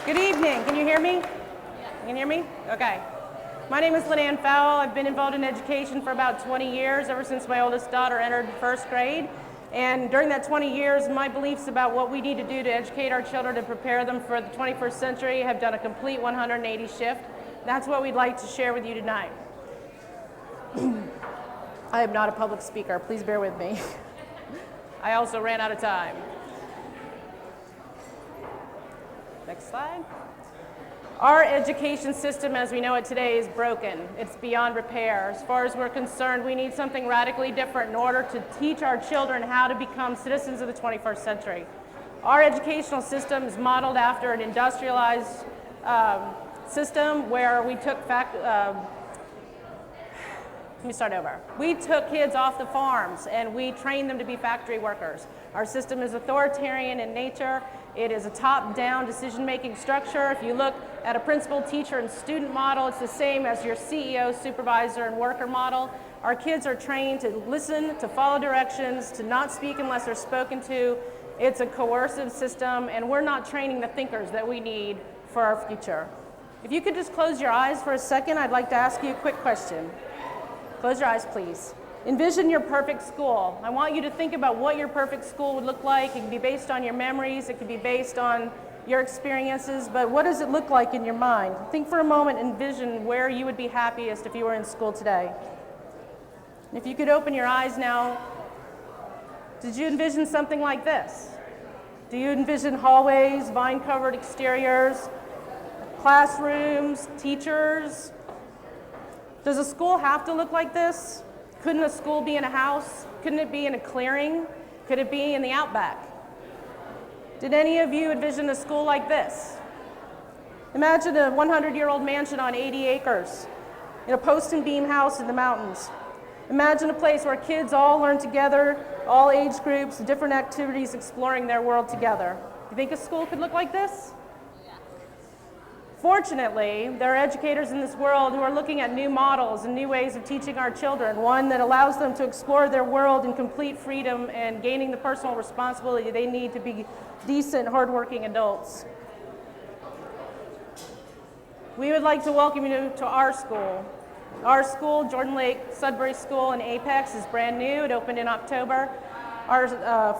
Good evening. Can you hear me? You can hear me? Okay. My name is Lynanne Fowle. I've been involved in education for about 20 years, ever since my oldest daughter entered first grade. And during that 20 years, my beliefs about what we need to do to educate our children and prepare them for the 21st century have done a complete 180 shift. That's what we'd like to share with you tonight. I am not a public speaker. Please bear with me. I also ran out of time. Next slide. Our education system as we know it today is broken. It's beyond repair. As far as we're concerned, we need something radically different in order to teach our children how to become citizens of the 21st century. Our educational system is modeled after an industrialized system where we took We took kids off the farms and we trained them to be factory workers. Our system is authoritarian in nature. It is a top-down decision-making structure. If you look at a principal, teacher, and student model, it's the same as your CEO, supervisor, and worker model. Our kids are trained to listen, to follow directions, to not speak unless they're spoken to. It's a coercive system, and we're not training the thinkers that we need for our future. If you could just close your eyes for a second, I'd like to ask you a quick question. Close your eyes, please. Envision your perfect school. I want you to think about what your perfect school would look like. It can be based on your memories, it can be based on your experiences, but what does it look like in your mind? Think for a moment, envision where you would be happiest if you were in school today. If you could open your eyes now, did you envision something like this? Do you envision hallways, vine-covered exteriors, classrooms, teachers? Does a school have to look like this? Couldn't a school be in a house? Couldn't it be in a clearing? Could it be in the outback? Did any of you envision a school like this? Imagine a 100-year-old mansion on 80 acres, in a post and beam house in the mountains. Imagine a place where kids all learn together, all age groups, different activities, exploring their world together. Do you think a school could look like this? Fortunately, there are educators in this world who are looking at new models and new ways of teaching our children, one that allows them to explore their world in complete freedom and gaining the personal responsibility they need to be decent, hardworking adults. We would like to welcome you to our school. Our school, Jordan Lake Sudbury School in Apex, is brand new. It opened in October. Our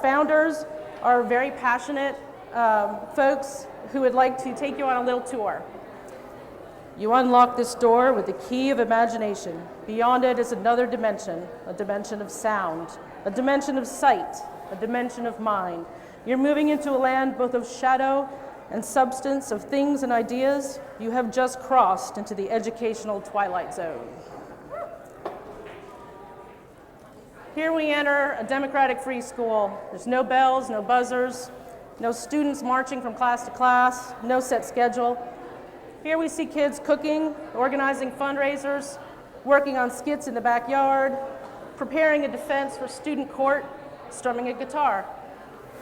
founders are very passionate folks who would like to take you on a little tour. You unlock this door with the key of imagination. Beyond it is another dimension, a dimension of sound, a dimension of sight, a dimension of mind. You're moving into a land both of shadow and substance, of things and ideas. You have just crossed into the educational twilight zone. Here we enter a democratic free school. There's no bells, no buzzers, no students marching from class to class, no set schedule. Here we see kids cooking, organizing fundraisers, working on skits in the backyard, preparing a defense for student court, strumming a guitar.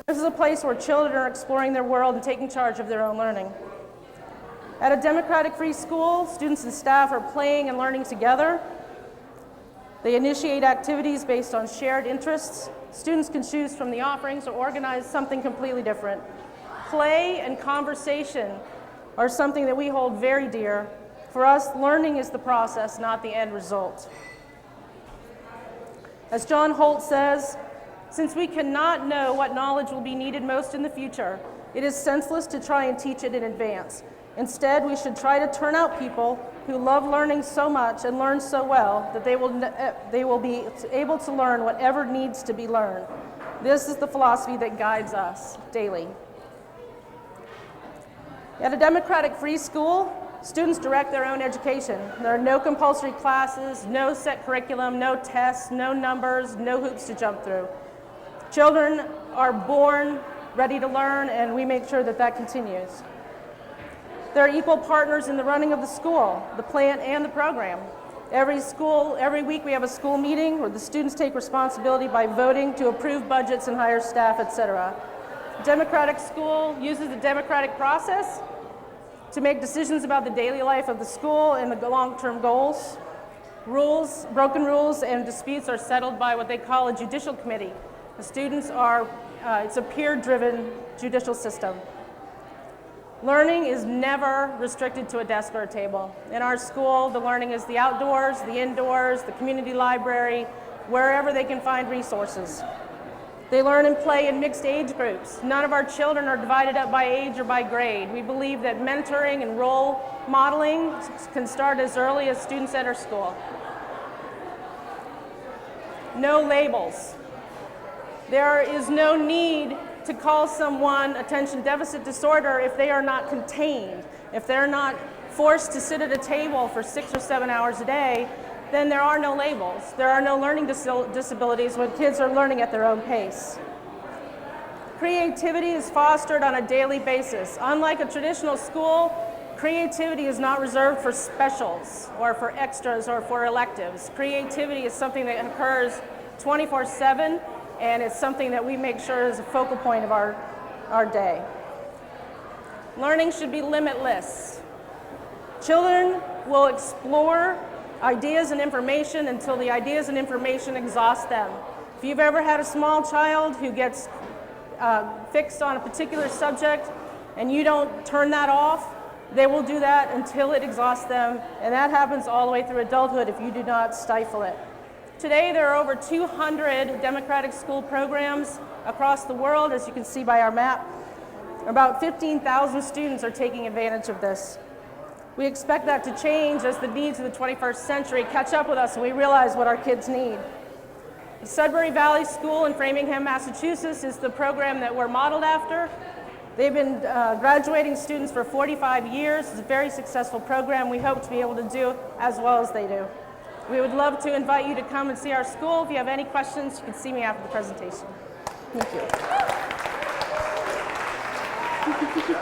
This is a place where children are exploring their world and taking charge of their own learning. At a democratic free school, students and staff are playing and learning together. They initiate activities based on shared interests. Students can choose from the offerings or organize something completely different. Play and conversation are something that we hold very dear. For us, learning is the process, not the end result. As John Holt says, since we cannot know what knowledge will be needed most in the future, it is senseless to try and teach it in advance. Instead, we should try to turn out people who love learning so much and learn so well that they will be able to learn whatever needs to be learned. This is the philosophy that guides us daily. At a democratic free school, students direct their own education. There are no compulsory classes, no set curriculum, no tests, no numbers, no hoops to jump through. Children are born ready to learn, and we make sure that that continues. There are equal partners in the running of the school, the plant, and the program. Every week we have a school meeting where the students take responsibility by voting to approve budgets and hire staff, etc. Democratic school uses the democratic process to make decisions about the daily life of the school and the long-term goals. Broken rules and disputes are settled by what they call a judicial committee. The students are, it's a peer-driven judicial system. Learning is never restricted to a desk or a table. In our school, the learning is the outdoors, the indoors, the community library, wherever they can find resources. They learn and play in mixed age groups. None of our children are divided up by age or by grade. We believe that mentoring and role modeling can start as early as students enter school. No labels. There is no need to call someone attention deficit disorder if they are not contained. If they're not forced to sit at a table for 6 or 7 hours a day, then there are no labels. There are no learning disabilities when kids are learning at their own pace. Creativity is fostered on a daily basis. Unlike a traditional school, creativity is not reserved for specials or for extras or for electives. Creativity is something that occurs 24/7, and it's something that we make sure is a focal point of our day. Learning should be limitless. Children will explore ideas and information until the ideas and information exhaust them. If you've ever had a small child who gets fixed on a particular subject and you don't turn that off, they will do that until it exhausts them, and that happens all the way through adulthood if you do not stifle it. Today, there are over 200 democratic school programs across the world, as you can see by our map. About 15,000 students are taking advantage of this. We expect that to change as the needs of the 21st century catch up with us and we realize what our kids need. The Sudbury Valley School in Framingham, Massachusetts is the program that we're modeled after. They've been graduating students for 45 years. It's a very successful program. We hope to be able to do as well as they do. We would love to invite you to come and see our school. If you have any questions, you can see me after the presentation. Thank you.